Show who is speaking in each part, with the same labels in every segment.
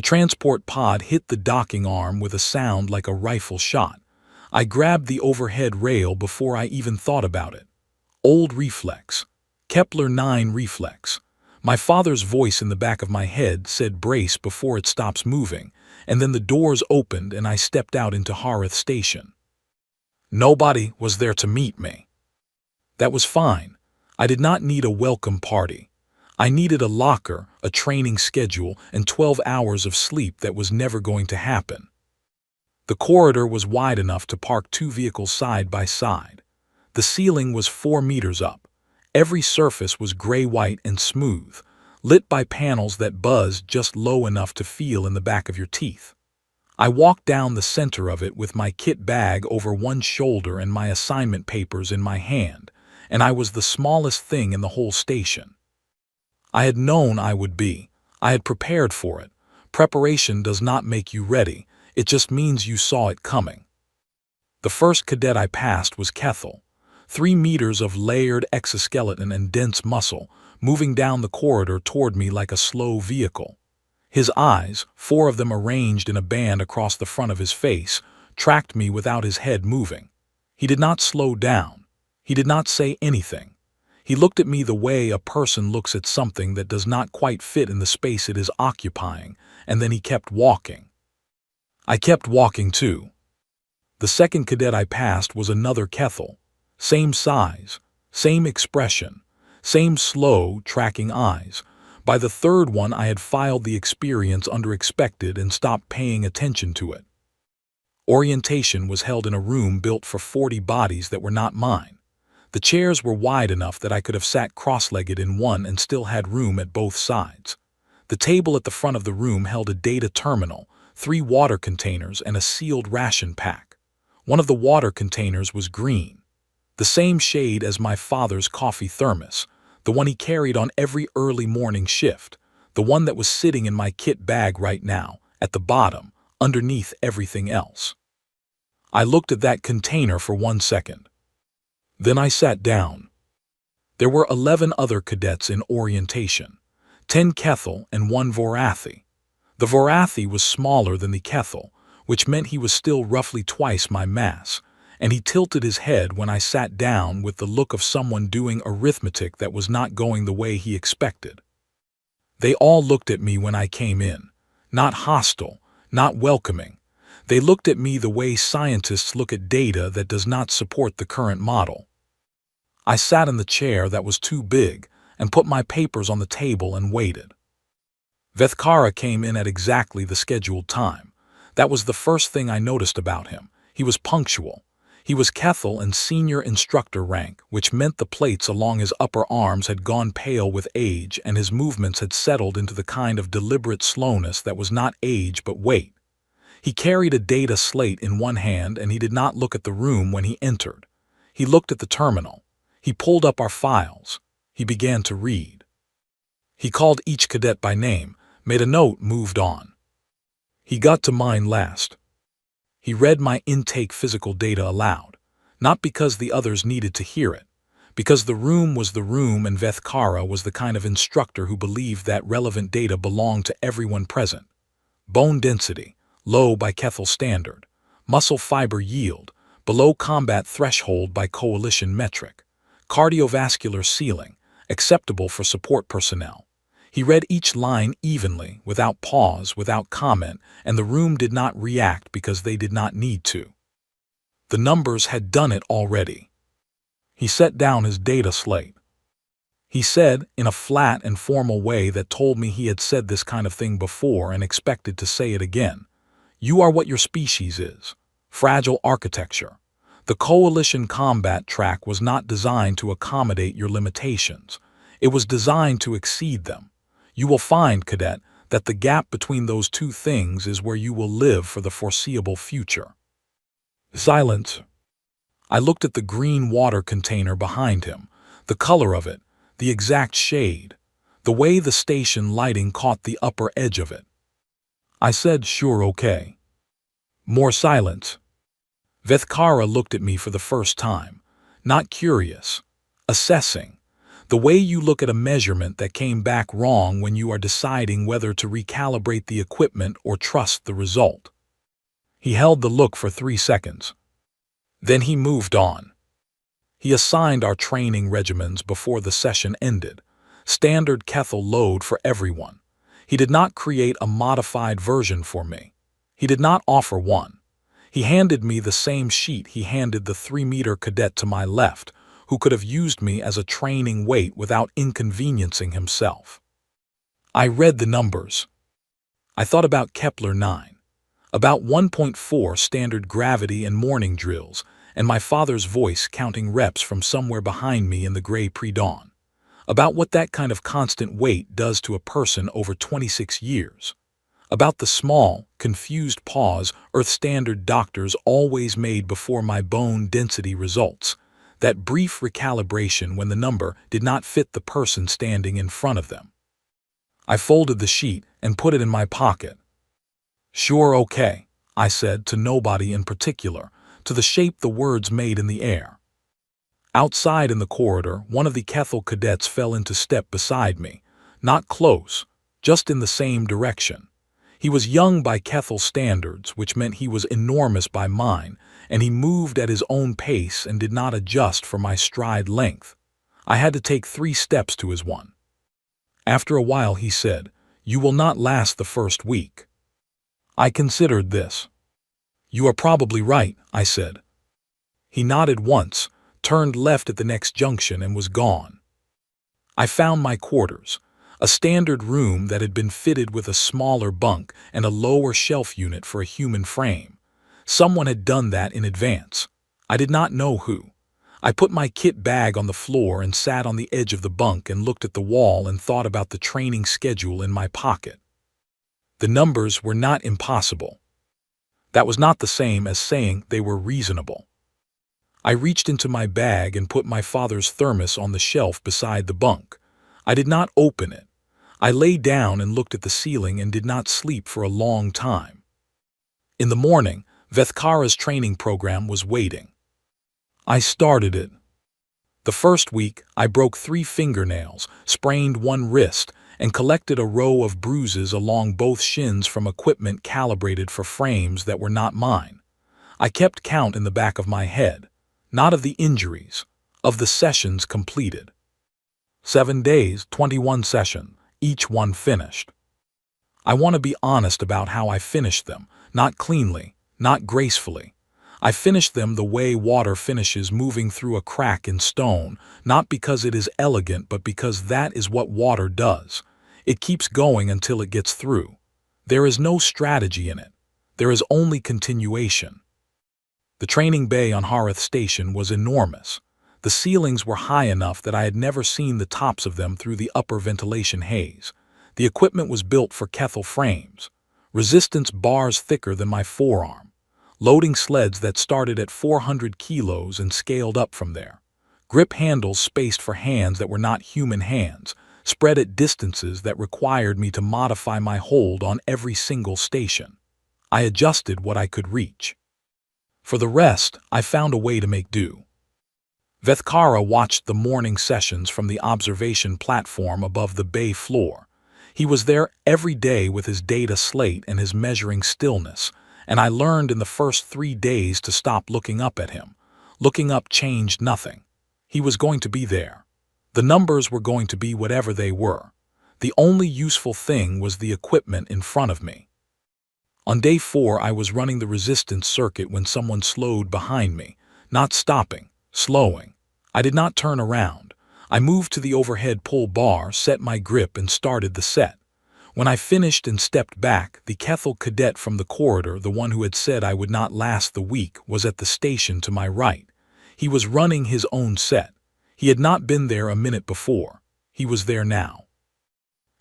Speaker 1: The transport pod hit the docking arm with a sound like a rifle shot. I grabbed the overhead rail before I even thought about it. Old reflex. Kepler 9 reflex. My father's voice in the back of my head said brace before it stops moving, and then the doors opened and I stepped out into Harith Station. Nobody was there to meet me. That was fine. I did not need a welcome party. I needed a locker, a training schedule, and 12 hours of sleep that was never going to happen. The corridor was wide enough to park 2 vehicles side by side. The ceiling was 4 meters up. Every surface was gray-white and smooth, lit by panels that buzzed just low enough to feel in the back of your teeth. I walked down the center of it with my kit bag over one shoulder and my assignment papers in my hand, and I was the smallest thing in the whole station. I had known I would be. I had prepared for it. Preparation does not make you ready. It just means you saw it coming. The first cadet I passed was Kethel. 3 meters of layered exoskeleton and dense muscle, moving down the corridor toward me like a slow vehicle. His eyes, 4 of them arranged in a band across the front of his face, tracked me without his head moving. He did not slow down. He did not say anything. He looked at me the way a person looks at something that does not quite fit in the space it is occupying, and then he kept walking. I kept walking too. The second cadet I passed was another Kethel. Same size, same expression, same slow, tracking eyes. By the third one I had filed the experience under expected and stopped paying attention to it. Orientation was held in a room built for 40 bodies that were not mine. The chairs were wide enough that I could have sat cross-legged in one and still had room at both sides. The table at the front of the room held a data terminal, 3 water containers, and a sealed ration pack. One of the water containers was green, the same shade as my father's coffee thermos, the one he carried on every early morning shift, the one that was sitting in my kit bag right now, at the bottom, underneath everything else. I looked at that container for 1 second. Then I sat down. There were 11 other cadets in orientation, 10 Kethel and 1 Vorathi. The Vorathi was smaller than the Kethel, which meant he was still roughly twice my mass, and he tilted his head when I sat down with the look of someone doing arithmetic that was not going the way he expected. They all looked at me when I came in, not hostile, not welcoming. They looked at me the way scientists look at data that does not support the current model. I sat in the chair that was too big and put my papers on the table and waited. Vethkara came in at exactly the scheduled time. That was the first thing I noticed about him. He was punctual. He was Kethel and senior instructor rank, which meant the plates along his upper arms had gone pale with age and his movements had settled into the kind of deliberate slowness that was not age but weight. He carried a data slate in one hand and he did not look at the room when he entered. He looked at the terminal. He pulled up our files. He began to read. He called each cadet by name, made a note, moved on. He got to mine last. He read my intake physical data aloud, not because the others needed to hear it, because the room was the room and Vethkara was the kind of instructor who believed that relevant data belonged to everyone present. Bone density, low by Kethel standard. Muscle fiber yield, below combat threshold by coalition metric. Cardiovascular ceiling, acceptable for support personnel. He read each line evenly, without pause, without comment, and the room did not react because they did not need to. The numbers had done it already. He set down his data slate. He said, in a flat and formal way that told me he had said this kind of thing before and expected to say it again, "You are what your species is. Fragile architecture. The coalition combat track was not designed to accommodate your limitations. It was designed to exceed them. You will find, cadet, that the gap between those two things is where you will live for the foreseeable future." Silence. I looked at the green water container behind him, the color of it, the exact shade, the way the station lighting caught the upper edge of it. I said, "Sure, okay." More silence. Vethkara looked at me for the first time, not curious, assessing. The way you look at a measurement that came back wrong when you are deciding whether to recalibrate the equipment or trust the result. He held the look for 3 seconds. Then he moved on. He assigned our training regimens before the session ended. Standard Kethel load for everyone. He did not create a modified version for me. He did not offer one. He handed me the same sheet he handed the 3-meter cadet to my left, who could have used me as a training weight without inconveniencing himself. I read the numbers. I thought about Kepler 9, about 1.4 standard gravity and morning drills, and my father's voice counting reps from somewhere behind me in the gray pre-dawn, about what that kind of constant weight does to a person over 26 years, about the small, confused pause Earth standard doctors always made before my bone density results, that brief recalibration when the number did not fit the person standing in front of them. I folded the sheet and put it in my pocket. "Sure, okay," I said to nobody in particular, to the shape the words made in the air. Outside in the corridor, one of the Kethel cadets fell into step beside me, not close, just in the same direction. He was young by Kethel standards, which meant he was enormous by mine, and he moved at his own pace and did not adjust for my stride length. I had to take 3 steps to his 1. After a while he said, "You will not last the first week." I considered this. "You are probably right," I said. He nodded once, turned left at the next junction and was gone. I found my quarters, a standard room that had been fitted with a smaller bunk and a lower shelf unit for a human frame. Someone had done that in advance. I did not know who. I put my kit bag on the floor and sat on the edge of the bunk and looked at the wall and thought about the training schedule in my pocket. The numbers were not impossible. That was not the same as saying they were reasonable. I reached into my bag and put my father's thermos on the shelf beside the bunk. I did not open it. I lay down and looked at the ceiling and did not sleep for a long time. In the morning, Vethkara's training program was waiting. I started it. The first week, I broke 3 fingernails, sprained 1 wrist, and collected a row of bruises along both shins from equipment calibrated for frames that were not mine. I kept count in the back of my head, not of the injuries, of the sessions completed. 7 days, 21 sessions, each one finished. I want to be honest about how I finished them, not cleanly, not gracefully. I finished them the way water finishes moving through a crack in stone, not because it is elegant but because that is what water does. It keeps going until it gets through. There is no strategy in it. There is only continuation. The training bay on Harith Station was enormous. The ceilings were high enough that I had never seen the tops of them through the upper ventilation haze. The equipment was built for Kethel frames. Resistance bars thicker than my forearm. Loading sleds that started at 400 kilos and scaled up from there. Grip handles spaced for hands that were not human hands, spread at distances that required me to modify my hold on every single station. I adjusted what I could reach. For the rest, I found a way to make do. Vethkara watched the morning sessions from the observation platform above the bay floor. He was there every day with his data slate and his measuring stillness, and I learned in the first 3 days to stop looking up at him. Looking up changed nothing. He was going to be there. The numbers were going to be whatever they were. The only useful thing was the equipment in front of me. On day 4, I was running the resistance circuit when someone slowed behind me, not stopping, slowing. I did not turn around. I moved to the overhead pull bar, set my grip, and started the set. When I finished and stepped back, the Kethel cadet from the corridor, the one who had said I would not last the week, was at the station to my right. He was running his own set. He had not been there a minute before. He was there now.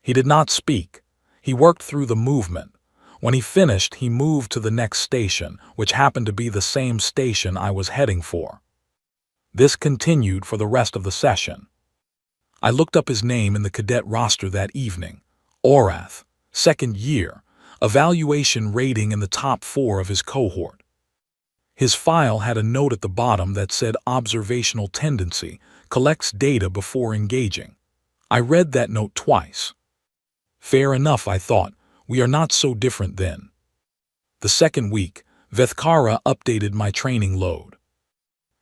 Speaker 1: He did not speak. He worked through the movement. When he finished, he moved to the next station, which happened to be the same station I was heading for. This continued for the rest of the session. I looked up his name in the cadet roster that evening. Orath, 2nd year, evaluation rating in the top 4 of his cohort. His file had a note at the bottom that said observational tendency, collects data before engaging. I read that note twice. Fair enough, I thought. We are not so different then. The second week, Vethkara updated my training load.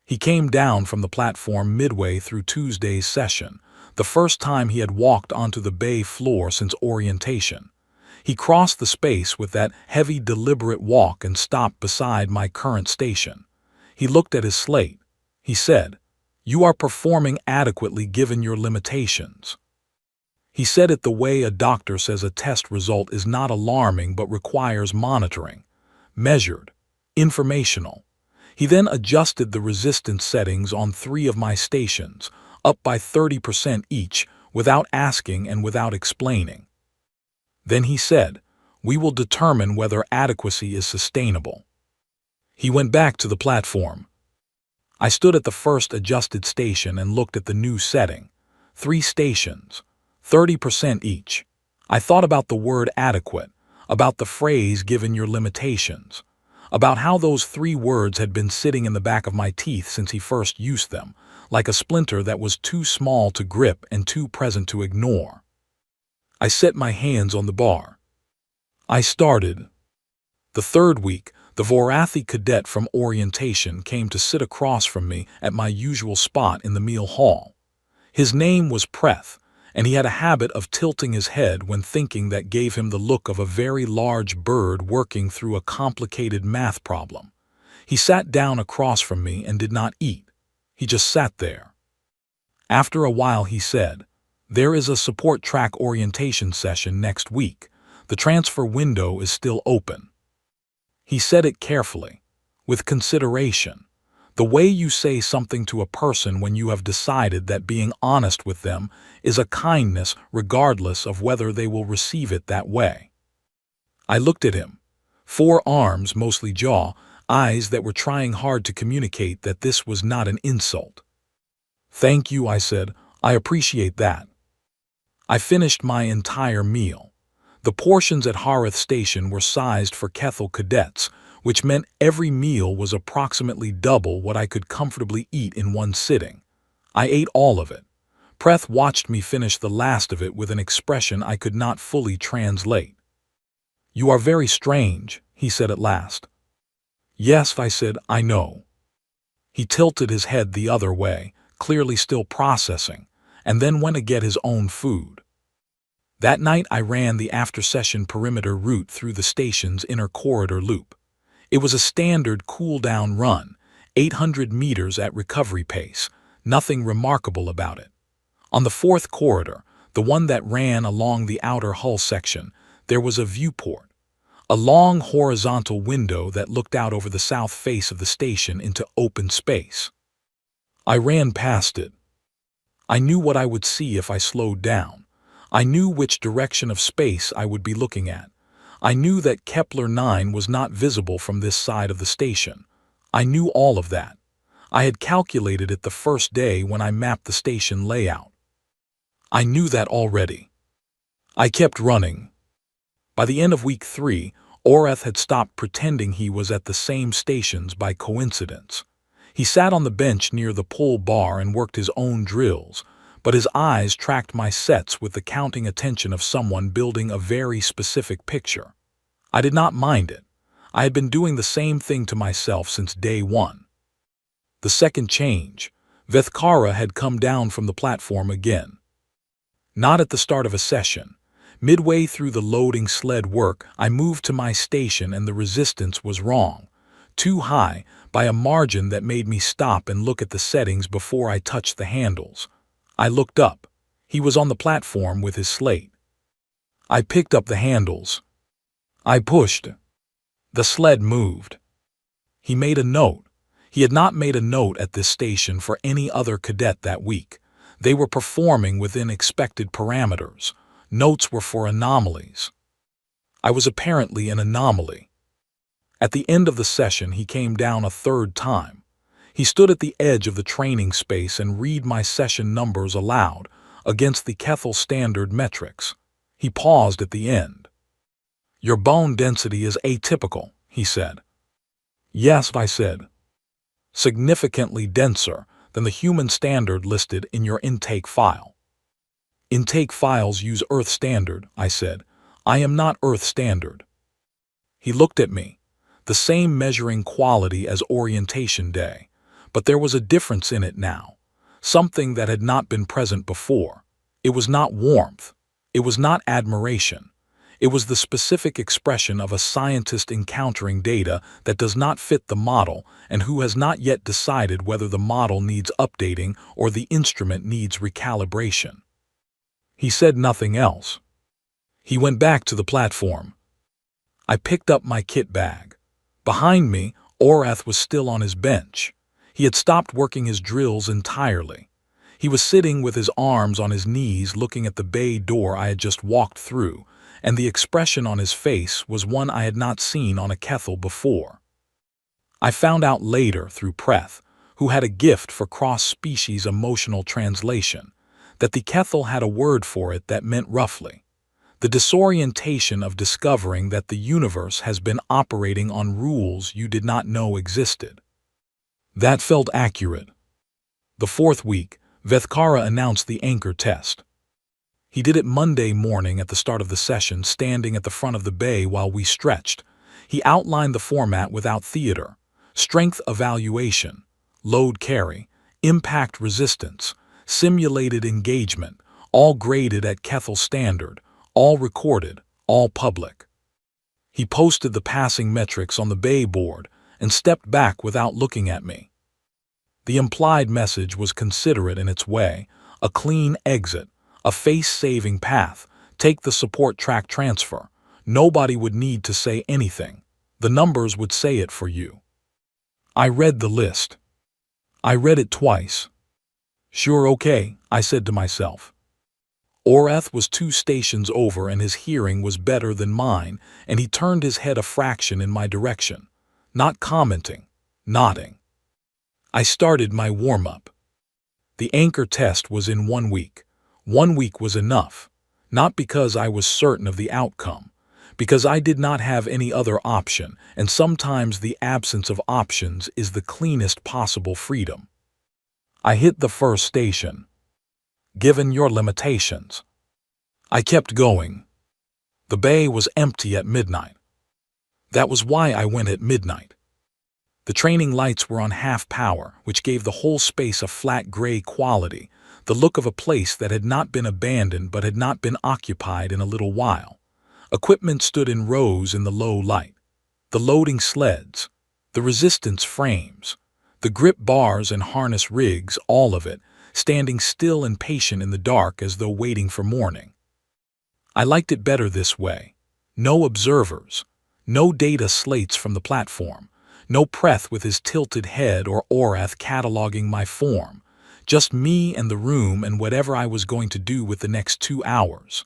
Speaker 1: He came down from the platform midway through Tuesday's session, the first time he had walked onto the bay floor since orientation. He crossed the space with that heavy, deliberate walk and stopped beside my current station. He looked at his slate. He said, "You are performing adequately given your limitations." He said it the way a doctor says a test result is not alarming but requires monitoring, measured, informational. He then adjusted the resistance settings on 3 of my stations, up by 30% each, without asking and without explaining. Then he said, "We will determine whether adequacy is sustainable." He went back to the platform. I stood at the first adjusted station and looked at the new setting. 3 stations, 30% each. I thought about the word adequate, about the phrase given your limitations, about how those 3 words had been sitting in the back of my teeth since he first used them, like a splinter that was too small to grip and too present to ignore. I set my hands on the bar. I started. The third week, the Vorathi cadet from orientation came to sit across from me at my usual spot in the meal hall. His name was Preth, and he had a habit of tilting his head when thinking that gave him the look of a very large bird working through a complicated math problem. He sat down across from me and did not eat. He just sat there. After a while he said, "There is a support track orientation session next week. The transfer window is still open." He said it carefully, with consideration. The way you say something to a person when you have decided that being honest with them is a kindness regardless of whether they will receive it that way. I looked at him. 4 arms, mostly jaw, eyes that were trying hard to communicate that this was not an insult. "Thank you," I said. "I appreciate that." I finished my entire meal. The portions at Harith Station were sized for Kethel cadets, which meant every meal was approximately double what I could comfortably eat in one sitting. I ate all of it. Preth watched me finish the last of it with an expression I could not fully translate. "You are very strange," he said at last. "Yes," I said, "I know." He tilted his head the other way, clearly still processing, and then went to get his own food. That night I ran the after-session perimeter route through the station's inner corridor loop. It was a standard cool-down run, 800 meters at recovery pace, nothing remarkable about it. On the 4th corridor, the one that ran along the outer hull section, there was a viewport, a long horizontal window that looked out over the south face of the station into open space. I ran past it. I knew what I would see if I slowed down. I knew which direction of space I would be looking at. I knew that Kepler 9 was not visible from this side of the station. I knew all of that. I had calculated it the first day when I mapped the station layout. I knew that already. I kept running. By the end of week 3, Oreth had stopped pretending he was at the same stations by coincidence. He sat on the bench near the pull bar and worked his own drills, but his eyes tracked my sets with the counting attention of someone building a very specific picture. I did not mind it. I had been doing the same thing to myself since day 1. The second change, Vethkara had come down from the platform again. Not at the start of a session. Midway through the loading sled work, I moved to my station and the resistance was wrong, too high, by a margin that made me stop and look at the settings before I touched the handles. I looked up. He was on the platform with his slate. I picked up the handles. I pushed. The sled moved. He made a note. He had not made a note at this station for any other cadet that week. They were performing within expected parameters. Notes were for anomalies. I was apparently an anomaly. At the end of the session, he came down a 3rd time. He stood at the edge of the training space and read my session numbers aloud against the Kethel standard metrics. He paused at the end. "Your bone density is atypical," he said. "Yes," I said. "Significantly denser. than the human standard listed in your intake file. Intake files use Earth standard, I said. I am not Earth standard. He looked at me. The same measuring quality as orientation day, but there was a difference in it now. Something that had not been present before. It was not warmth. It was not admiration. It was the specific expression of a scientist encountering data that does not fit the model and who has not yet decided whether the model needs updating or the instrument needs recalibration. He said nothing else. He went back to the platform. I picked up my kit bag. Behind me, Orath was still on his bench. He had stopped working his drills entirely. He was sitting with his arms on his knees looking at the bay door I had just walked through, and the expression on his face was one I had not seen on a Kethel before. I found out later through Preth, who had a gift for cross-species emotional translation, that the Kethel had a word for it that meant roughly the disorientation of discovering that the universe has been operating on rules you did not know existed. That felt accurate. The fourth week, Vethkara announced the anchor test. He did it Monday morning at the start of the session, standing at the front of the bay while we stretched. He outlined the format without theater: strength evaluation, load carry, impact resistance, simulated engagement, all graded at Kethel standard, all recorded, all public. He posted the passing metrics on the bay board and stepped back without looking at me. The implied message was considerate in its way: a clean exit, a face-saving path, take the support track transfer. Nobody would need to say anything. The numbers would say it for you. I read the list. I read it twice. Sure, okay, I said to myself. Orath was 2 stations over and his hearing was better than mine, and he turned his head a fraction in my direction, not commenting, nodding. I started my warm-up. The anchor test was in 1 week. 1 week was enough, not because I was certain of the outcome, because I did not have any other option, and sometimes the absence of options is the cleanest possible freedom. I hit the first station. Given your limitations. I kept going. The bay was empty at midnight. That was why I went at midnight. The training lights were on half power, which gave the whole space a flat gray quality, the look of a place that had not been abandoned but had not been occupied in a little while. Equipment stood in rows in the low light. The loading sleds, the resistance frames, the grip bars and harness rigs, all of it, standing still and patient in the dark as though waiting for morning. I liked it better this way. No observers, no data slates from the platform, no Preth with his tilted head or Orath cataloging my form, just me and the room and whatever I was going to do with the next 2 hours.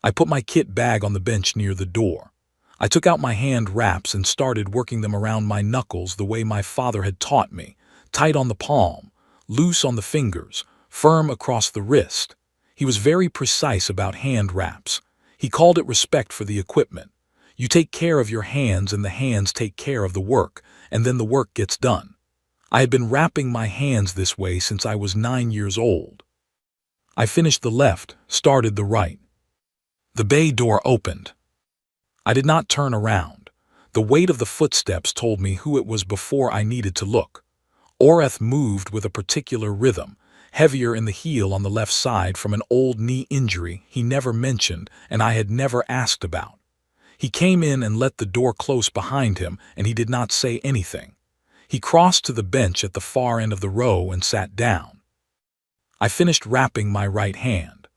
Speaker 1: I put my kit bag on the bench near the door. I took out my hand wraps and started working them around my knuckles the way my father had taught me, tight on the palm, loose on the fingers, firm across the wrist. He was very precise about hand wraps. He called it respect for the equipment. You take care of your hands and the hands take care of the work, and then the work gets done. I had been wrapping my hands this way since I was 9 years old. I finished the left, started the right. The bay door opened. I did not turn around. The weight of the footsteps told me who it was before I needed to look. Orath moved with a particular rhythm, heavier in the heel on the left side from an old knee injury he never mentioned and I had never asked about. He came in and let the door close behind him, and he did not say anything. He crossed to the bench at the far end of the row and sat down. I finished wrapping my right hand.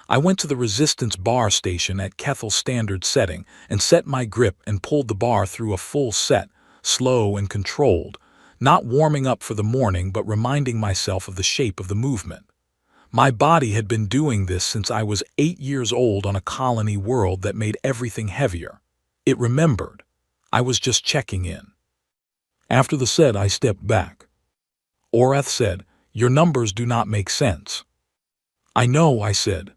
Speaker 1: I went to the resistance bar station at Kethel standard setting and set my grip and pulled the bar through a full set, slow and controlled, not warming up for the morning but reminding myself of the shape of the movement. My body had been doing this since I was 8 years old on a colony world that made everything heavier. It remembered. I was just checking in. After the set, I stepped back. Orath said, "Your numbers do not make sense." "I know," I said.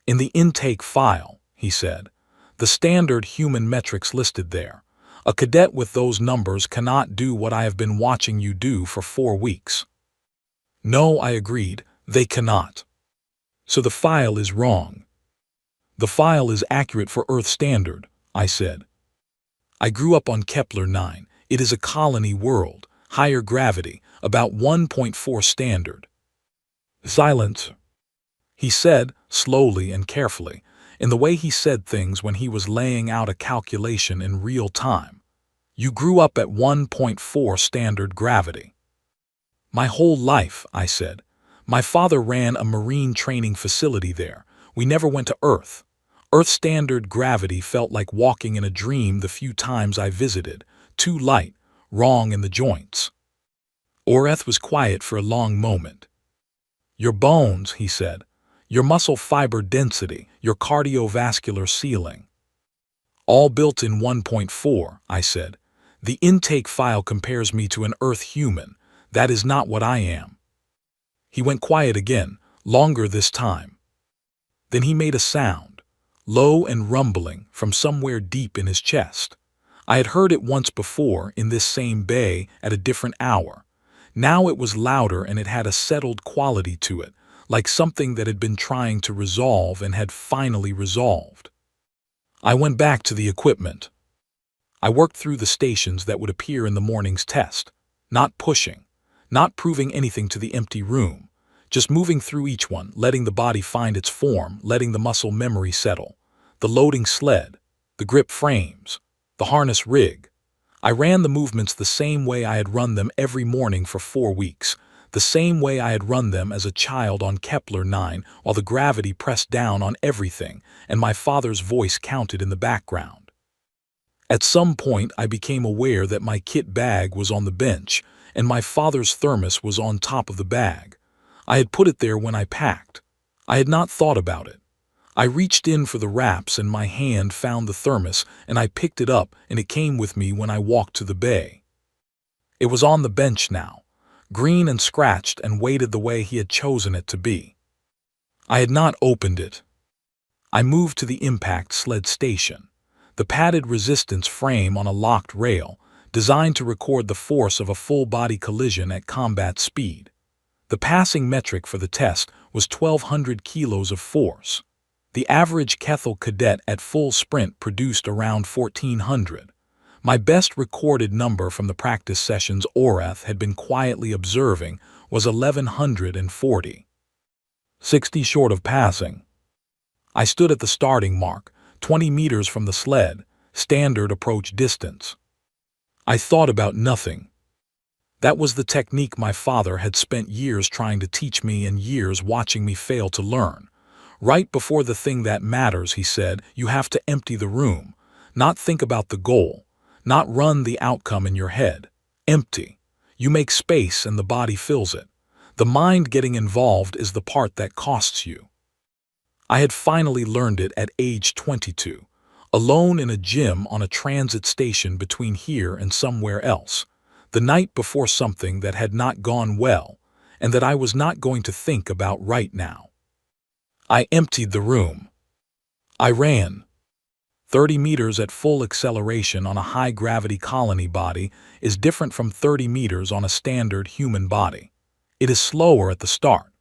Speaker 1: "In the intake file," he said, "the standard human metrics listed there. A cadet with those numbers cannot do what I have been watching you do for 4 weeks. No, I agreed, they cannot. So the file is wrong. The file is accurate for Earth standard, I said. I grew up on Kepler 9. It is a colony world, higher gravity, about 1.4 standard. Silence, he said, slowly and carefully, in the way he said things when he was laying out a calculation in real time. You grew up at 1.4 standard gravity. My whole life, I said. My father ran a marine training facility there. We never went to Earth. Earth standard gravity felt like walking in a dream the few times I visited. Too light, wrong in the joints. Oreth was quiet for a long moment. Your bones, he said. Your muscle fiber density, your cardiovascular ceiling. All built in 1.4, I said. The intake file compares me to an Earth human. That is not what I am. He went quiet again, longer this time. Then he made a sound, low and rumbling, from somewhere deep in his chest. I had heard it once before in this same bay at a different hour. Now it was louder and it had a settled quality to it, like something that had been trying to resolve and had finally resolved. I went back to the equipment. I worked through the stations that would appear in the morning's test, not pushing, not proving anything to the empty room, just moving through each one, letting the body find its form, letting the muscle memory settle, the loading sled, the grip frames, the harness rig. I ran the movements the same way I had run them every morning for 4 weeks, the same way I had run them as a child on Kepler 9 while the gravity pressed down on everything and my father's voice counted in the background. At some point I became aware that my kit bag was on the bench and my father's thermos was on top of the bag. I had put it there when I packed. I had not thought about it. I reached in for the wraps and my hand found the thermos and I picked it up and it came with me when I walked to the bay. It was on the bench now, green and scratched and weighted the way he had chosen it to be. I had not opened it. I moved to the impact sled station, the padded resistance frame on a locked rail, designed to record the force of a full-body collision at combat speed. The passing metric for the test was 1,200 kilos of force. The average Kethel cadet at full sprint produced around 1,400. My best recorded number from the practice sessions Orath had been quietly observing was 1,140. 60 short of passing. I stood at the starting mark, 20 meters from the sled, standard approach distance. I thought about nothing. That was the technique my father had spent years trying to teach me and years watching me fail to learn. Right before the thing that matters, he said, you have to empty the room, not think about the goal, not run the outcome in your head. Empty. You make space and the body fills it. The mind getting involved is the part that costs you. I had finally learned it at age 22, alone in a gym on a transit station between here and somewhere else, the night before something that had not gone well and that I was not going to think about right now. I emptied the room. I ran. 30 meters at full acceleration on a high-gravity colony body is different from 30 meters on a standard human body. It is slower at the start.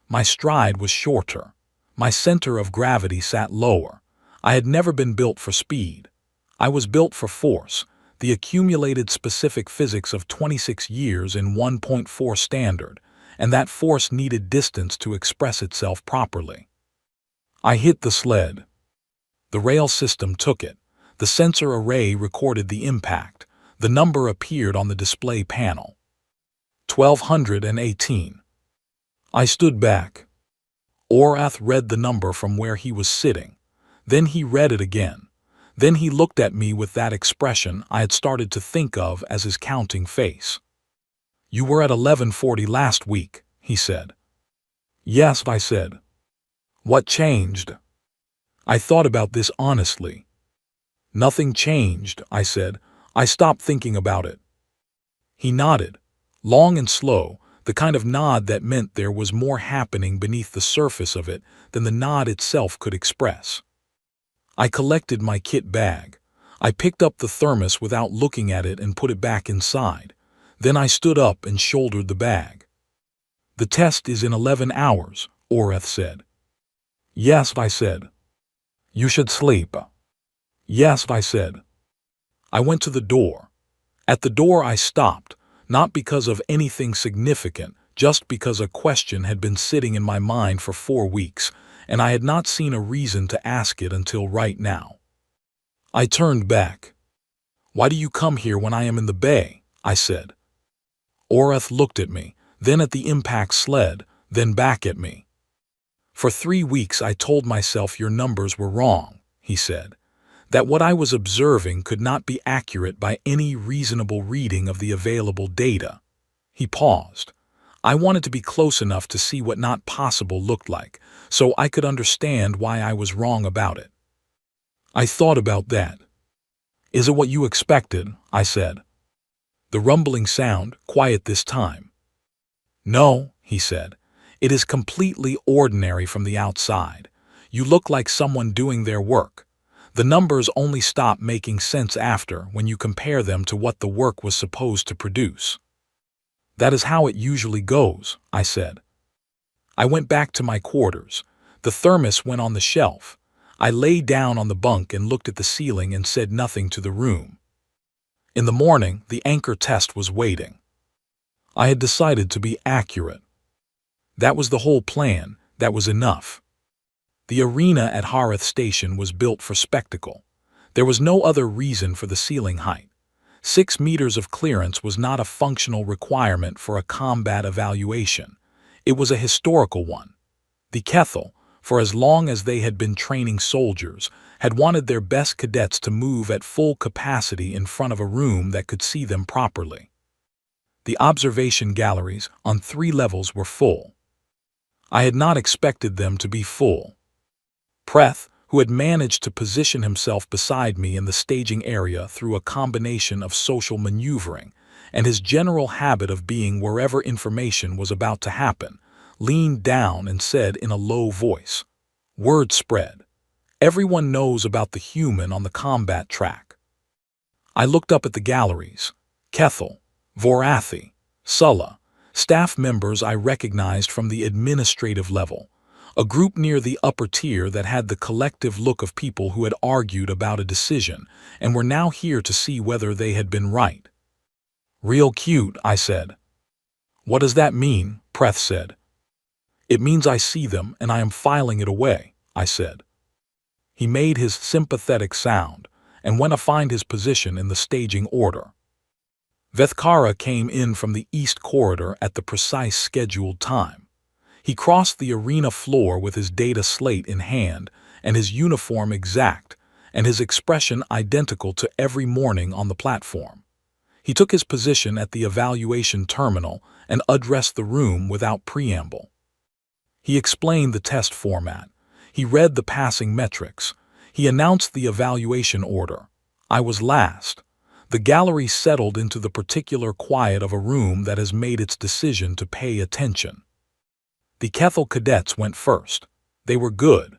Speaker 1: My stride was shorter. My center of gravity sat lower. I had never been built for speed. I was built for force, the accumulated specific physics of 26 years in 1.4 standard, and that force needed distance to express itself properly. I hit the sled. The rail system took it. The sensor array recorded the impact. The number appeared on the display panel. 1,218. I stood back. Orath read the number from where he was sitting. Then he read it again. Then he looked at me with that expression I had started to think of as his counting face. You were at 1140 last week, he said. Yes, I said. What changed? I thought about this honestly. Nothing changed, I said. I stopped thinking about it. He nodded, long and slow, the kind of nod that meant there was more happening beneath the surface of it than the nod itself could express. I collected my kit bag. I picked up the thermos without looking at it and put it back inside. Then I stood up and shouldered the bag. The test is in 11 hours, Oreth said. Yes, I said. You should sleep. Yes, I said. I went to the door. At the door I stopped, not because of anything significant, just because a question had been sitting in my mind for 4 weeks, and I had not seen a reason to ask it until right now. I turned back. Why do you come here when I am in the bay? I said. Oreth looked at me, then at the impact sled, then back at me. For 3 weeks I told myself your numbers were wrong, he said, that what I was observing could not be accurate by any reasonable reading of the available data. He paused. I wanted to be close enough to see what not possible looked like, so I could understand why I was wrong about it. I thought about that. Is it what you expected? I said. The rumbling sound, quiet this time. No, he said. It is completely ordinary from the outside. You look like someone doing their work. The numbers only stop making sense after when you compare them to what the work was supposed to produce. That is how it usually goes, I said. I went back to my quarters. The thermos went on the shelf. I lay down on the bunk and looked at the ceiling and said nothing to the room. In the morning, the anchor test was waiting. I had decided to be accurate. That was the whole plan. That was enough. The arena at Harith Station was built for spectacle. There was no other reason for the ceiling height. 6 meters of clearance was not a functional requirement for a combat evaluation. It was a historical one. The Kethel, for as long as they had been training soldiers, had wanted their best cadets to move at full capacity in front of a room that could see them properly. The observation galleries on 3 levels were full. I had not expected them to be full. Preth, who had managed to position himself beside me in the staging area through a combination of social maneuvering and his general habit of being wherever information was about to happen, leaned down and said in a low voice, "Word spread. Everyone knows about the human on the combat track." I looked up at the galleries. Kethel, Vorathi, Sulla, staff members I recognized from the administrative level, a group near the upper tier that had the collective look of people who had argued about a decision and were now here to see whether they had been right. "Real cute," I said. "What does that mean?" Preth said. "It means I see them and I am filing it away," I said. He made his sympathetic sound and went to find his position in the staging order. Vethkara came in from the east corridor at the precise scheduled time. He crossed the arena floor with his data slate in hand and his uniform exact and his expression identical to every morning on the platform. He took his position at the evaluation terminal and addressed the room without preamble. He explained the test format. He read the passing metrics. He announced the evaluation order. I was last. The gallery settled into the particular quiet of a room that has made its decision to pay attention. The Kethel cadets went first. They were good.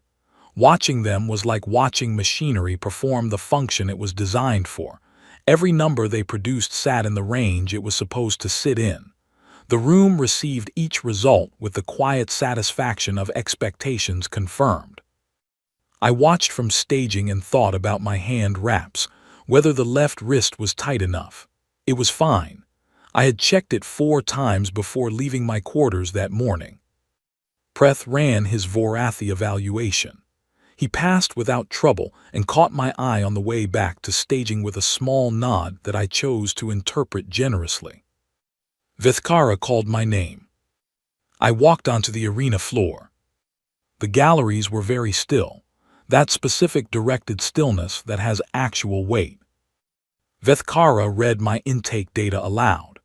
Speaker 1: Watching them was like watching machinery perform the function it was designed for. Every number they produced sat in the range it was supposed to sit in. The room received each result with the quiet satisfaction of expectations confirmed. I watched from staging and thought about my hand wraps, whether the left wrist was tight enough. It was fine. I had checked it 4 times before leaving my quarters that morning. Preth ran his Vorathi evaluation. He passed without trouble and caught my eye on the way back to staging with a small nod that I chose to interpret generously. Vethkara called my name. I walked onto the arena floor. The galleries were very still, that specific directed stillness that has actual weight. Vethkara read my intake data aloud,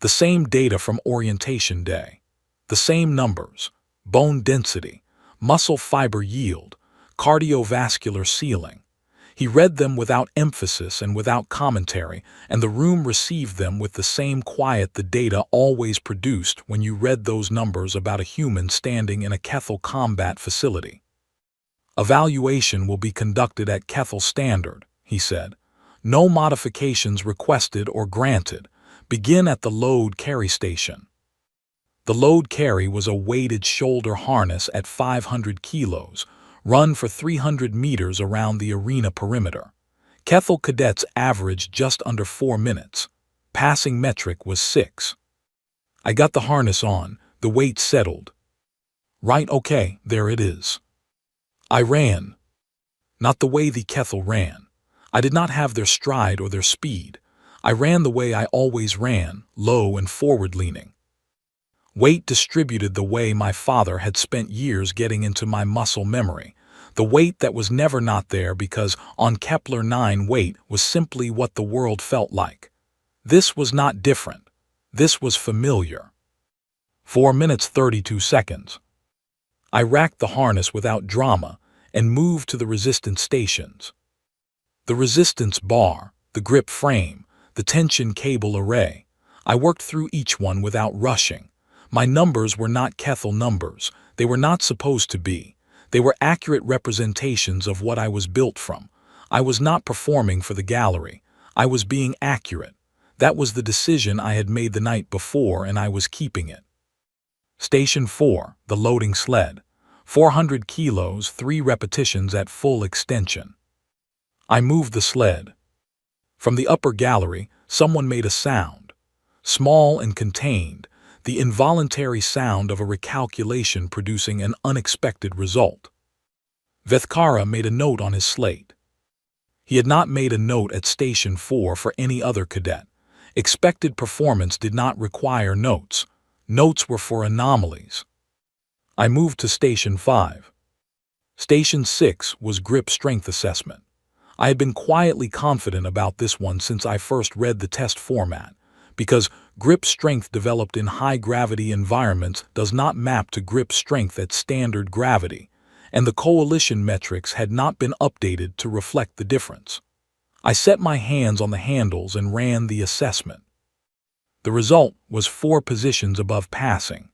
Speaker 1: the same data from orientation day, the same numbers: bone density, muscle fiber yield, cardiovascular ceiling. He read them without emphasis and without commentary, and the room received them with the same quiet the data always produced when you read those numbers about a human standing in a Kethel combat facility. "Evaluation will be conducted at Kethel standard," he said. "No modifications requested or granted. Begin at the load carry station." The load carry was a weighted shoulder harness at 500 kilos, run for 300 meters around the arena perimeter. Kethel cadets averaged just under 4 minutes. Passing metric was 6. I got the harness on, the weight settled. Right, okay, there it is. I ran. Not the way the Kethel ran. I did not have their stride or their speed. I ran the way I always ran, low and forward-leaning. Weight distributed the way my father had spent years getting into my muscle memory, the weight that was never not there because on Kepler 9 weight was simply what the world felt like. This was not different. This was familiar. 4 minutes 32 seconds. I racked the harness without drama and moved to the resistance stations. The resistance bar, the grip frame, the tension cable array. I worked through each one without rushing. My numbers were not Kethel numbers. They were not supposed to be. They were accurate representations of what I was built from. I was not performing for the gallery. I was being accurate. That was the decision I had made the night before, and I was keeping it. Station 4, the loading sled. 400 kilos, 3 repetitions at full extension. I moved the sled. From the upper gallery, someone made a sound. Small and contained, the involuntary sound of a recalculation producing an unexpected result. Vethkara made a note on his slate. He had not made a note at Station 4 for any other cadet. Expected performance did not require notes. Notes were for anomalies. I moved to Station 5. Station 6 was grip strength assessment. I had been quietly confident about this one since I first read the test format, because grip strength developed in high-gravity environments does not map to grip strength at standard gravity, and the coalition metrics had not been updated to reflect the difference. I set my hands on the handles and ran the assessment. The result was 4 positions above passing.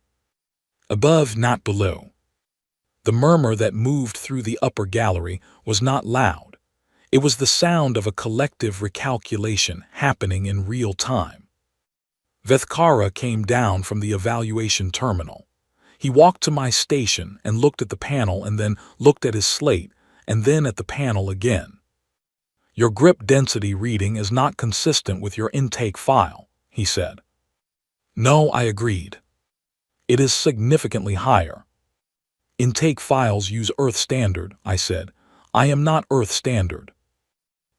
Speaker 1: Above, not below. The murmur that moved through the upper gallery was not loud. It was the sound of a collective recalculation happening in real time. Vethkara came down from the evaluation terminal. He walked to my station and looked at the panel and then looked at his slate and then at the panel again. Your grip density reading is not consistent with your intake file, he said. No, I agreed. It is significantly higher. Intake files use Earth Standard, I said. I am not Earth Standard.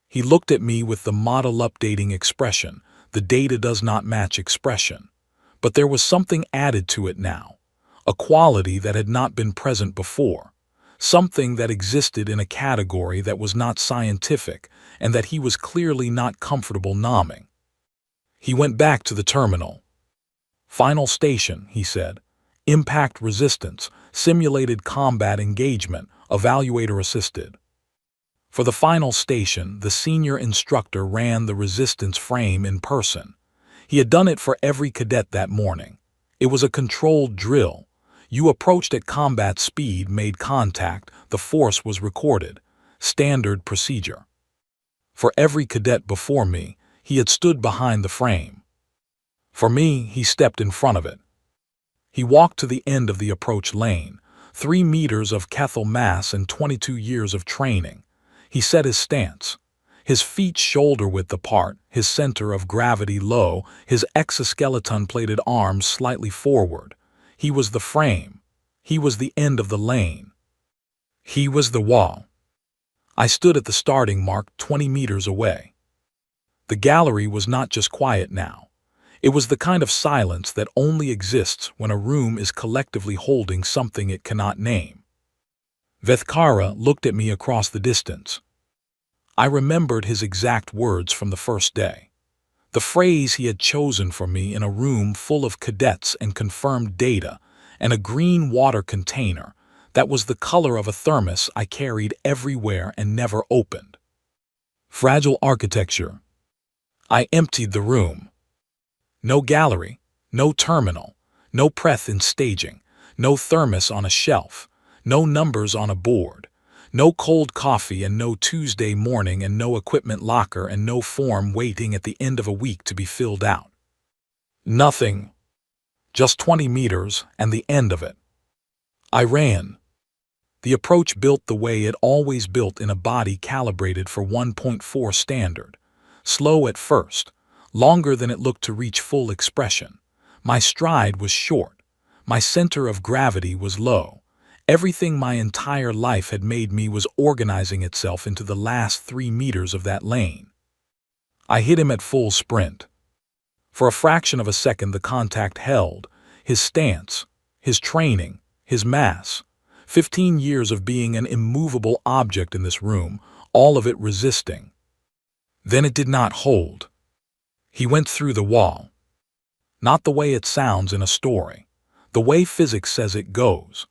Speaker 1: He looked at me with the model updating expression. The data does not match expression. But there was something added to it now, a quality that had not been present before, something that existed in a category that was not scientific and that he was clearly not comfortable nomming. He went back to the terminal. Final station, he said. Impact resistance, simulated combat engagement, evaluator assisted. For the final station, the senior instructor ran the resistance frame in person. He had done it for every cadet that morning. It was a controlled drill. You approached at combat speed, made contact, the force was recorded. Standard procedure. For every cadet before me, he had stood behind the frame. For me, he stepped in front of it. He walked to the end of the approach lane, 3 meters of Kethel mass and 22 years of training. He set his stance. His feet shoulder-width apart, his center of gravity low, his exoskeleton-plated arms slightly forward. He was the frame. He was the end of the lane. He was the wall. I stood at the starting mark 20 meters away. The gallery was not just quiet now. It was the kind of silence that only exists when a room is collectively holding something it cannot name. Vethkara looked at me across the distance. I remembered his exact words from the first day. The phrase he had chosen for me in a room full of cadets and confirmed data, and a green water container that was the color of a thermos I carried everywhere and never opened. Fragile architecture. I emptied the room. No gallery, no terminal, no preth in staging, no thermos on a shelf, no numbers on a board, no cold coffee and no Tuesday morning and no equipment locker and no form waiting at the end of a week to be filled out. Nothing. Just 20 meters and the end of it. I ran. The approach built the way it always built in a body calibrated for 1.4 standard. Slow at first, longer than it looked to reach full expression. My stride was short. My center of gravity was low. Everything my entire life had made me was organizing itself into the last 3 meters of that lane. I hit him at full sprint. For a fraction of a second the contact held. His stance, his training, his mass. 15 years of being an immovable object in this room, all of it resisting. Then it did not hold. He went through the wall. Not the way it sounds in a story. The way physics says it goes.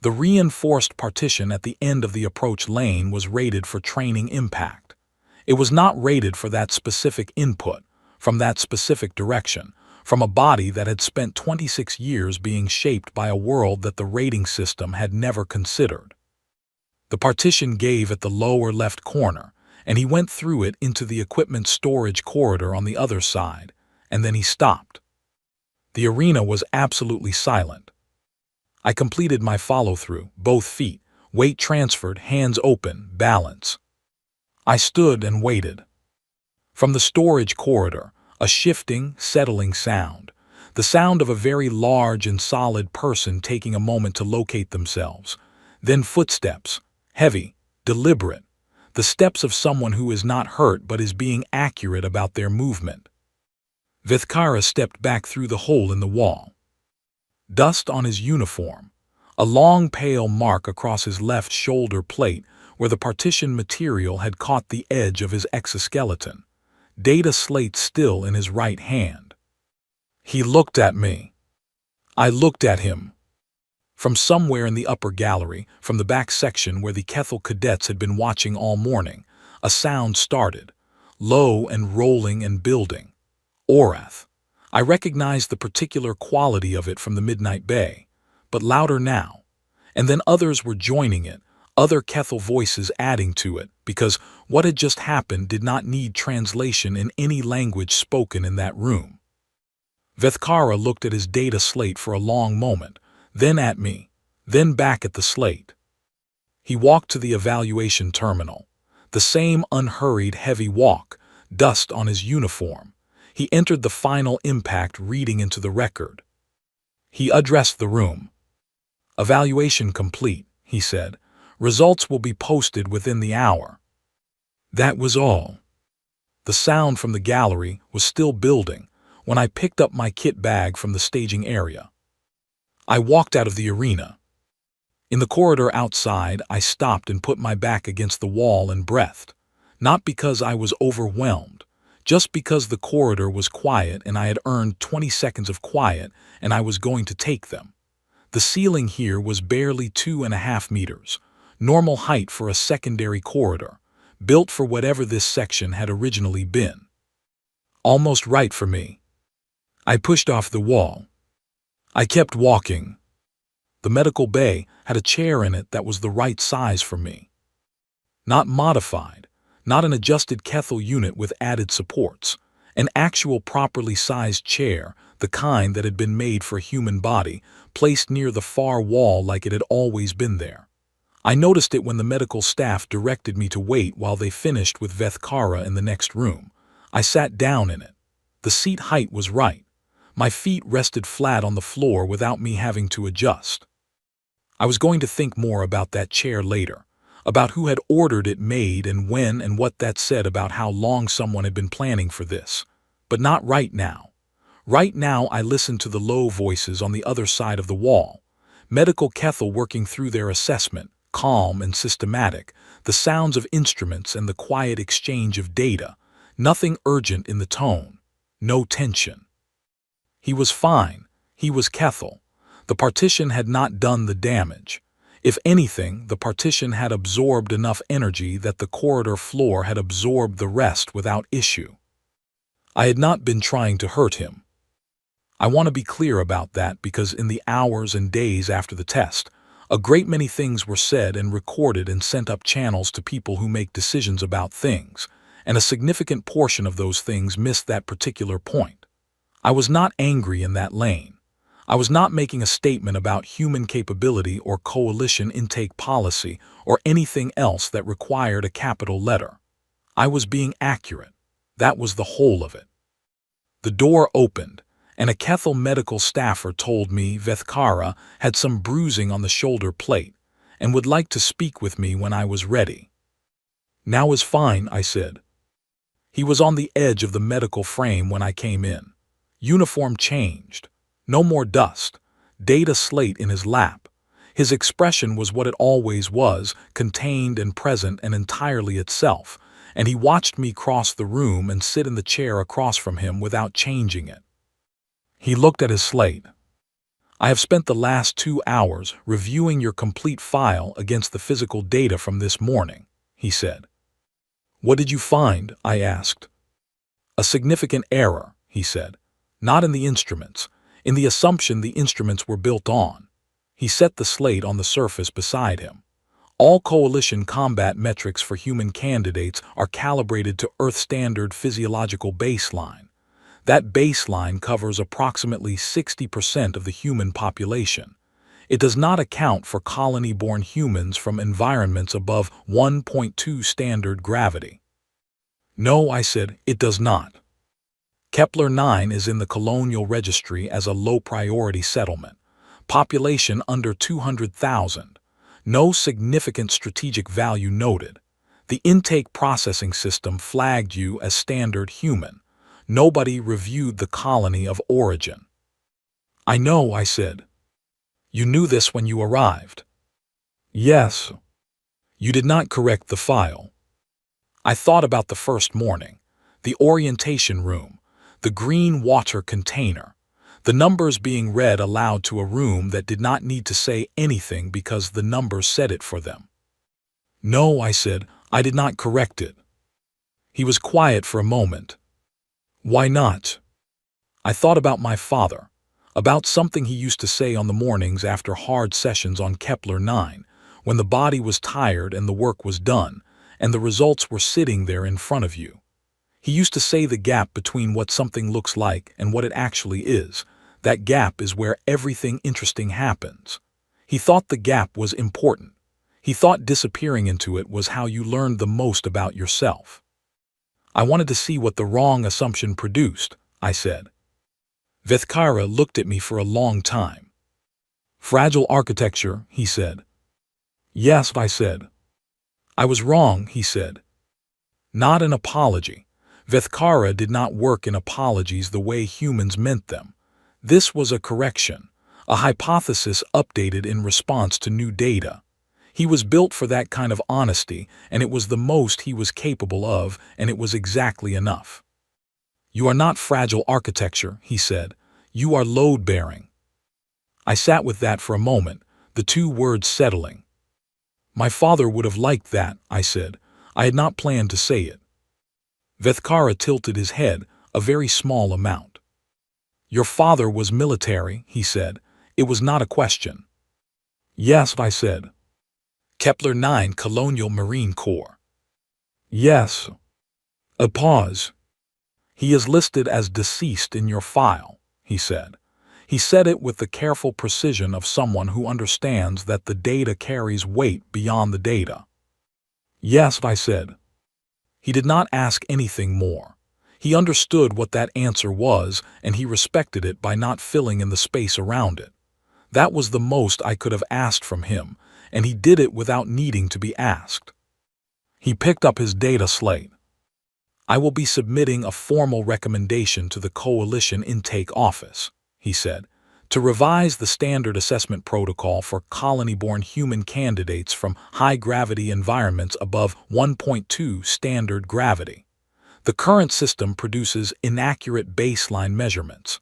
Speaker 1: The reinforced partition at the end of the approach lane was rated for training impact. It was not rated for that specific input, from that specific direction, from a body that had spent 26 years being shaped by a world that the rating system had never considered. The partition gave at the lower left corner, and he went through it into the equipment storage corridor on the other side, and then he stopped. The arena was absolutely silent. I completed my follow-through, both feet, weight transferred, hands open, balance. I stood and waited. From the storage corridor, a shifting, settling sound. The sound of a very large and solid person taking a moment to locate themselves. Then footsteps, heavy, deliberate. The steps of someone who is not hurt but is being accurate about their movement. Vithkara stepped back through the hole in the wall. Dust on his uniform. A long pale mark across his left shoulder plate where the partition material had caught the edge of his exoskeleton. Data slate still in his right hand. He looked at me. I looked at him. From somewhere in the upper gallery, from the back section where the Kethel cadets had been watching all morning, a sound started, low and rolling and building. Orath. I recognized the particular quality of it from the Midnight Bay, but louder now. And then others were joining it, other Kethel voices adding to it, because what had just happened did not need translation in any language spoken in that room. Vithkara looked at his data slate for a long moment, then at me, then back at the slate. He walked to the evaluation terminal. The same unhurried, heavy walk, dust on his uniform. He entered the final impact reading into the record. He addressed the room. "Evaluation complete," he said. "Results will be posted within the hour." That was all. The sound from the gallery was still building when I picked up my kit bag from the staging area. I walked out of the arena. In the corridor outside, I stopped and put my back against the wall and breathed. Not because I was overwhelmed, just because the corridor was quiet and I had earned 20 seconds of quiet and I was going to take them. The ceiling here was barely 2.5 meters. Normal height for a secondary corridor, built for whatever this section had originally been. Almost right for me. I pushed off the wall. I kept walking. The medical bay had a chair in it that was the right size for me. Not modified, not an adjusted Kethel unit with added supports, an actual properly sized chair, the kind that had been made for a human body, placed near the far wall like it had always been there. I noticed it when the medical staff directed me to wait while they finished with Vithkara in the next room. I sat down in it. The seat height was right. My feet rested flat on the floor without me having to adjust. I was going to think more about that chair later, about who had ordered it made and when and what that said about how long someone had been planning for this. But not right now. Right now I listened to the low voices on the other side of the wall. Medical Kethel working through their assessment, calm and systematic, the sounds of instruments and the quiet exchange of data, nothing urgent in the tone, no tension. He was fine. He was Kethel. The partition had not done the damage. If anything, the partition had absorbed enough energy that the corridor floor had absorbed the rest without issue. I had not been trying to hurt him. I want to be clear about that because in the hours and days after the test, a great many things were said and recorded and sent up channels to people who make decisions about things, and a significant portion of those things missed that particular point. I was not angry in that lane. I was not making a statement about human capability or coalition intake policy or anything else that required a capital letter. I was being accurate. That was the whole of it. The door opened, and a Kethel medical staffer told me Vethkara had some bruising on the shoulder plate and would like to speak with me when I was ready. Now is fine, I said. He was on the edge of the medical frame when I came in. Uniform changed. No more dust. Data slate in his lap. His expression was what it always was, contained and present and entirely itself, and he watched me cross the room and sit in the chair across from him without changing it. He looked at his slate. I have spent the last 2 hours reviewing your complete file against the physical data from this morning, he said. What did you find? I asked. A significant error, he said. Not in the instruments, in the assumption the instruments were built on. He set the slate on the surface beside him. All coalition combat metrics for human candidates are calibrated to Earth-standard physiological baseline. That baseline covers approximately 60% of the human population. It does not account for colony-born humans from environments above 1.2 standard gravity. No, I said, it does not. Kepler 9 is in the colonial registry as a low-priority settlement. Population under 200,000. No significant strategic value noted. The intake processing system flagged you as standard human. Nobody reviewed the colony of origin. I know, I said. You knew this when you arrived. Yes. You did not correct the file. I thought about the first morning, the orientation room, the green water container, the numbers being read aloud to a room that did not need to say anything because the numbers said it for them. No, I said, I did not correct it. He was quiet for a moment. Why not? I thought about my father, about something he used to say on the mornings after hard sessions on Kepler 9, when the body was tired and the work was done, and the results were sitting there in front of you. He used to say the gap between what something looks like and what it actually is, that gap is where everything interesting happens. He thought the gap was important. He thought disappearing into it was how you learned the most about yourself. I wanted to see what the wrong assumption produced, I said. Vethkara looked at me for a long time. Fragile architecture, he said. Yes, I said. I was wrong, he said. Not an apology. Vethkara did not work in apologies the way humans meant them. This was a correction, a hypothesis updated in response to new data. He was built for that kind of honesty, and it was the most he was capable of, and it was exactly enough. You are not fragile architecture, he said. You are load-bearing. I sat with that for a moment, the two words settling. My father would have liked that, I said. I had not planned to say it. Vethkara tilted his head, a very small amount. Your father was military, he said. It was not a question. Yes, I said. Kepler 9 Colonial Marine Corps. Yes. A pause. He is listed as deceased in your file, he said. He said it with the careful precision of someone who understands that the data carries weight beyond the data. Yes, I said. He did not ask anything more. He understood what that answer was, and he respected it by not filling in the space around it. That was the most I could have asked from him, and he did it without needing to be asked. He picked up his data slate. I will be submitting a formal recommendation to the Coalition Intake Office, he said, to revise the standard assessment protocol for colony-born human candidates from high-gravity environments above 1.2 standard gravity. The current system produces inaccurate baseline measurements.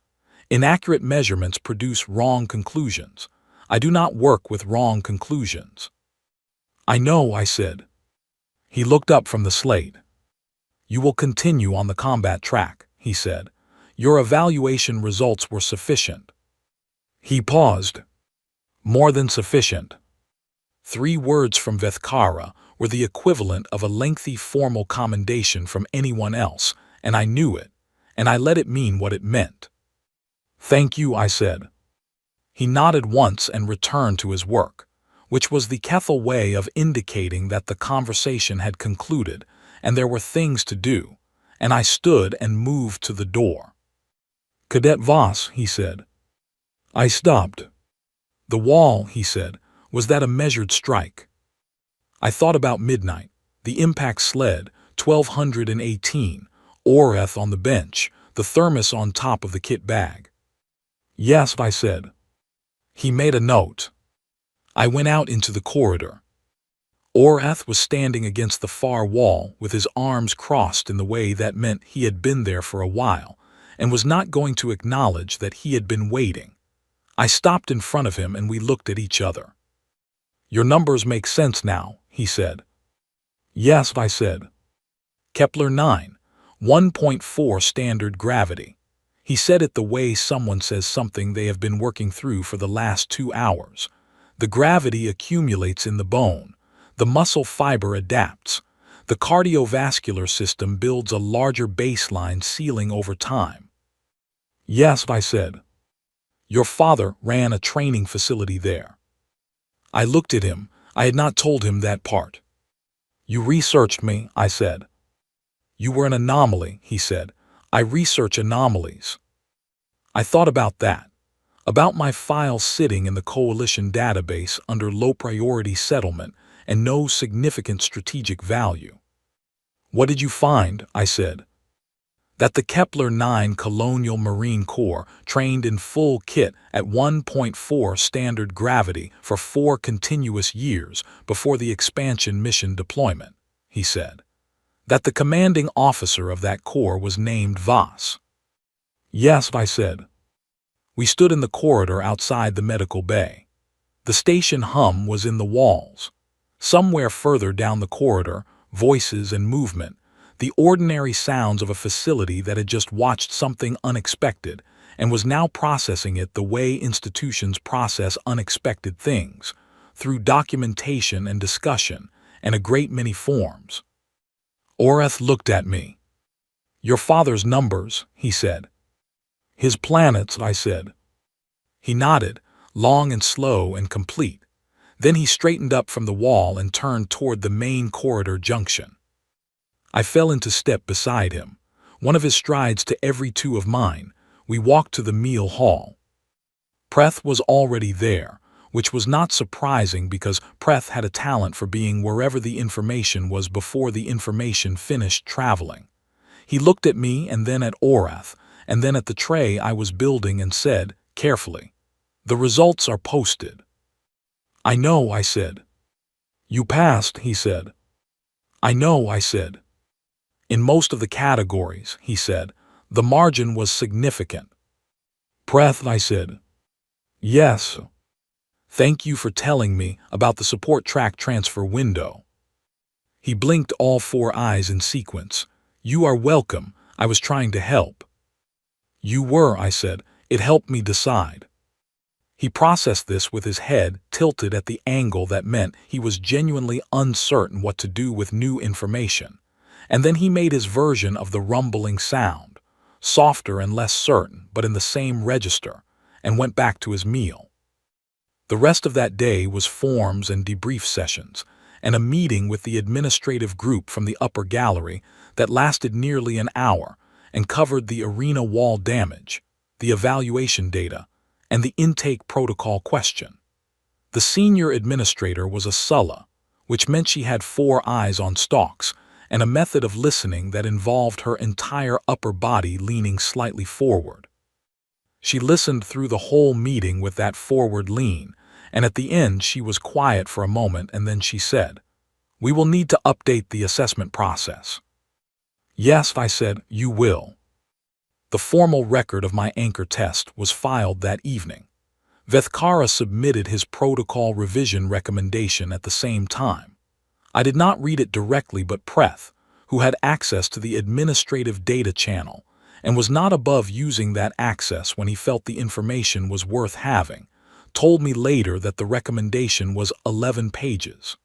Speaker 1: Inaccurate measurements produce wrong conclusions. I do not work with wrong conclusions. I know, I said. He looked up from the slate. You will continue on the combat track, he said. Your evaluation results were sufficient. He paused. More than sufficient. 3 words from Vethkara were the equivalent of a lengthy formal commendation from anyone else, and I knew it, and I let it mean what it meant. Thank you, I said. He nodded once and returned to his work, which was the Kethel way of indicating that the conversation had concluded and there were things to do, and I stood and moved to the door. "Cadet Voss," he said. I stopped. "The wall," he said, "was that a measured strike?" I thought about midnight, the impact sled, 1218, Oreth on the bench, the thermos on top of the kit bag. "Yes," I said. He made a note. I went out into the corridor. Oreth was standing against the far wall with his arms crossed in the way that meant he had been there for a while and was not going to acknowledge that he had been waiting. I stopped in front of him and we looked at each other. "Your numbers make sense now," he said. "Yes," I said. Kepler 9, 1.4 standard gravity. He said it the way someone says something they have been working through for the last 2 hours. The gravity accumulates in the bone. The muscle fiber adapts. The cardiovascular system builds a larger baseline ceiling over time. "Yes," I said. "Your father ran a training facility there." I looked at him. I had not told him that part. "You researched me," I said. "You were an anomaly," he said. "I research anomalies." I thought about that, about my files sitting in the Coalition database under low priority settlement and no significant strategic value. "What did you find?" I said. "That the Kepler 9 Colonial Marine Corps trained in full kit at 1.4 standard gravity for 4 continuous years before the expansion mission deployment," he said. "That the commanding officer of that corps was named Voss." "Yes," I said. We stood in the corridor outside the medical bay. The station hum was in the walls. Somewhere further down the corridor, voices and movement, the ordinary sounds of a facility that had just watched something unexpected and was now processing it the way institutions process unexpected things, through documentation and discussion and a great many forms. Oreth looked at me. "Your father's numbers," he said. "His planets," I said. He nodded, long and slow and complete. Then he straightened up from the wall and turned toward the main corridor junction. I fell into step beside him, one of his strides to every 2 of mine. We walked to the meal hall. Preth was already there, which was not surprising because Preth had a talent for being wherever the information was before the information finished traveling. He looked at me and then at Oreth, and then at the tray I was building and said, carefully, "The results are posted." "I know," I said. "You passed," he said. "I know," I said. "In most of the categories," he said, "the margin was significant." "Preth," I said. "Yes. Thank you for telling me about the support track transfer window." He blinked all 4 eyes in sequence. "You are welcome. I was trying to help." "You were," I said. "It helped me decide." He processed this with his head tilted at the angle that meant he was genuinely uncertain what to do with new information. And then he made his version of the rumbling sound, softer and less certain, but in the same register, and went back to his meal. The rest of that day was forms and debrief sessions, and a meeting with the administrative group from the upper gallery that lasted nearly an hour and covered the arena wall damage, the evaluation data, and the intake protocol question. The senior administrator was a Sulla, which meant she had 4 eyes on stalks, and a method of listening that involved her entire upper body leaning slightly forward. She listened through the whole meeting with that forward lean, and at the end she was quiet for a moment and then she said, "We will need to update the assessment process." "Yes," I said, "you will." The formal record of my anchor test was filed that evening. Vethkara submitted his protocol revision recommendation at the same time. I did not read it directly, but Preth, who had access to the administrative data channel and was not above using that access when he felt the information was worth having, told me later that the recommendation was 11 pages.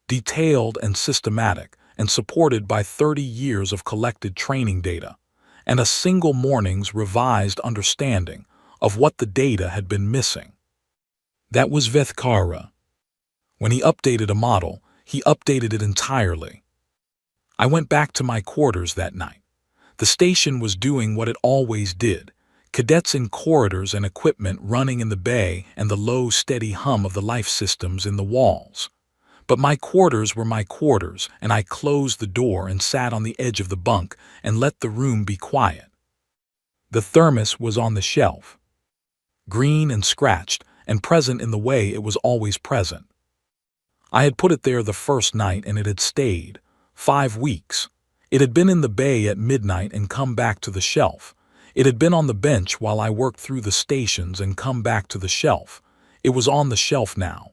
Speaker 1: Detailed and systematic and supported by 30 years of collected training data, and a single morning's revised understanding, of what the data had been missing. That was Vethkara. When he updated a model, he updated it entirely. I went back to my quarters that night. The station was doing what it always did. Cadets in corridors and equipment running in the bay and the low, steady hum of the life systems in the walls. But my quarters were my quarters, and I closed the door and sat on the edge of the bunk and let the room be quiet. The thermos was on the shelf, green and scratched, and present in the way it was always present. I had put it there the first night and it had stayed 5 weeks. It had been in the bay at midnight and come back to the shelf. It had been on the bench while I worked through the stations and come back to the shelf. It was on the shelf now.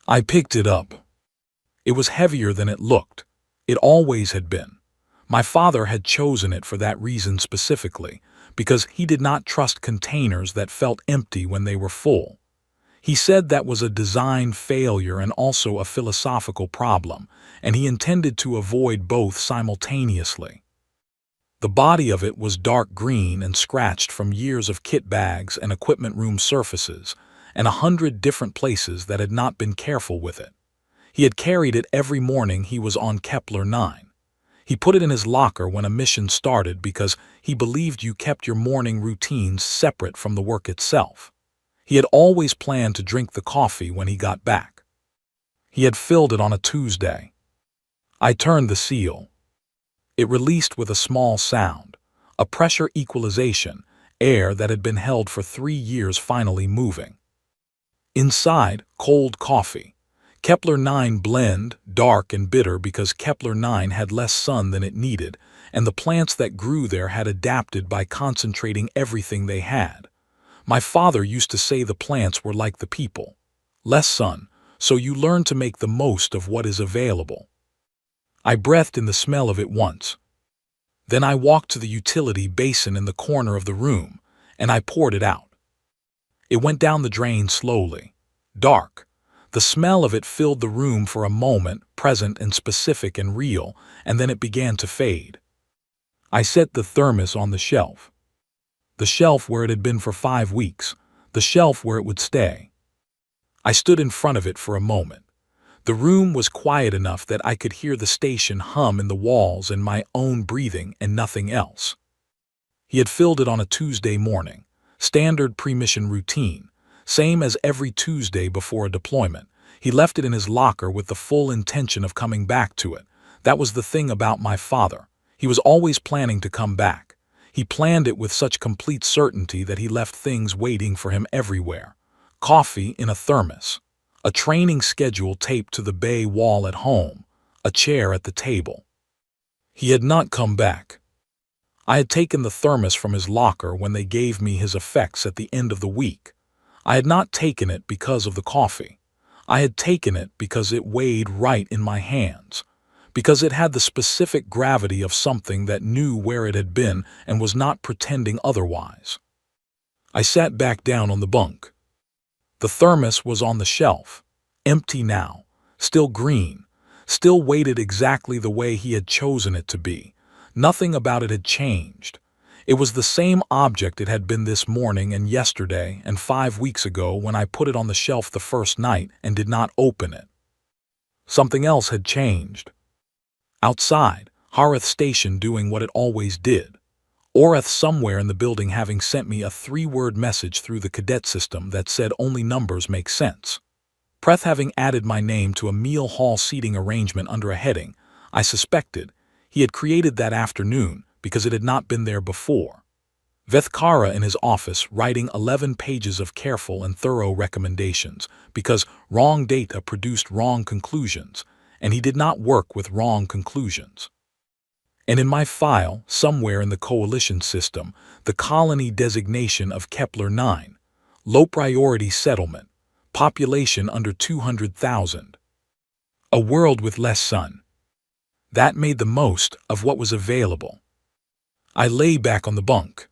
Speaker 1: I picked it up. It was heavier than it looked. It always had been. My father had chosen it for that reason specifically, because he did not trust containers that felt empty when they were full. He said that was a design failure and also a philosophical problem, and he intended to avoid both simultaneously. The body of it was dark green and scratched from years of kit bags and equipment room surfaces, and 100 different places that had not been careful with it. He had carried it every morning he was on Kepler 9. He put it in his locker when a mission started because he believed you kept your morning routines separate from the work itself. He had always planned to drink the coffee when he got back. He had filled it on a Tuesday. I turned the seal. It released with a small sound, a pressure equalization, air that had been held for 3 years finally moving. Inside, cold coffee. Kepler 9 blend, dark and bitter because Kepler 9 had less sun than it needed, and the plants that grew there had adapted by concentrating everything they had. My father used to say the plants were like the people. Less sun, so you learn to make the most of what is available. I breathed in the smell of it once. Then I walked to the utility basin in the corner of the room, and I poured it out. It went down the drain slowly. Dark. The smell of it filled the room for a moment, present and specific and real, and then it began to fade. I set the thermos on the shelf. The shelf where it had been for 5 weeks, the shelf where it would stay. I stood in front of it for a moment. The room was quiet enough that I could hear the station hum in the walls and my own breathing and nothing else. He had filled it on a Tuesday morning, standard pre-mission routine, same as every Tuesday before a deployment. He left it in his locker with the full intention of coming back to it. That was the thing about my father. He was always planning to come back. He planned it with such complete certainty that he left things waiting for him everywhere. Coffee in a thermos, a training schedule taped to the bay wall at home, a chair at the table. He had not come back. I had taken the thermos from his locker when they gave me his effects at the end of the week. I had not taken it because of the coffee. I had taken it because it weighed right in my hands, because it had the specific gravity of something that knew where it had been and was not pretending otherwise. I sat back down on the bunk. The thermos was on the shelf, empty now, still green, still weighted exactly the way he had chosen it to be. Nothing about it had changed. It was the same object it had been this morning and yesterday and 5 weeks ago when I put it on the shelf the first night and did not open it. Something else had changed. Outside, Hareth Station doing what it always did. Oreth somewhere in the building having sent me a 3-word message through the cadet system that said only numbers make sense. Preth having added my name to a meal hall seating arrangement under a heading, I suspected he had created that afternoon because it had not been there before. Vethkara in his office writing 11 pages of careful and thorough recommendations because wrong data produced wrong conclusions, and he did not work with wrong conclusions. And in my file, somewhere in the coalition system, the colony designation of Kepler 9, low priority settlement, population under 200,000. A world with less sun. That made the most of what was available. I lay back on the bunk.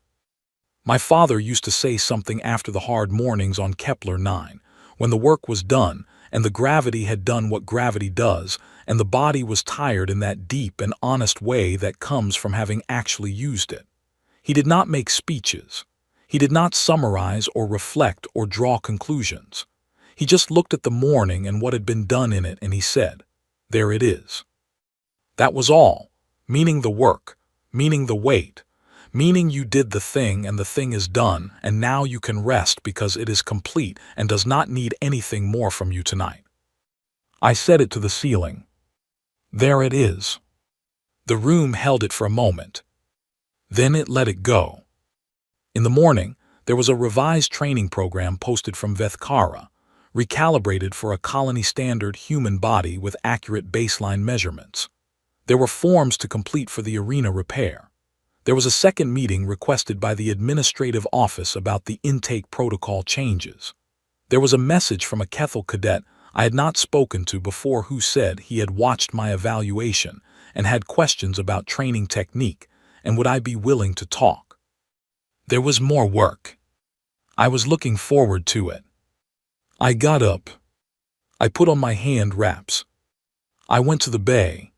Speaker 1: My father used to say something after the hard mornings on Kepler 9, when the work was done and the gravity had done what gravity does, and the body was tired in that deep and honest way that comes from having actually used it. He did not make speeches. He did not summarize or reflect or draw conclusions. He just looked at the morning and what had been done in it, and he said, "There it is." That was all, meaning the work, meaning the wait, meaning you did the thing and the thing is done, and now you can rest because it is complete and does not need anything more from you tonight. I said it to the ceiling. There it is. The room held it for a moment. Then it let it go. In the morning, there was a revised training program posted from Vethkara, recalibrated for a colony-standard human body with accurate baseline measurements. There were forms to complete for the arena repair. There was a second meeting requested by the administrative office about the intake protocol changes. There was a message from a Kethel cadet I had not spoken to before who said he had watched my evaluation and had questions about training technique and would I be willing to talk. There was more work. I was looking forward to it. I got up. I put on my hand wraps. I went to the bay.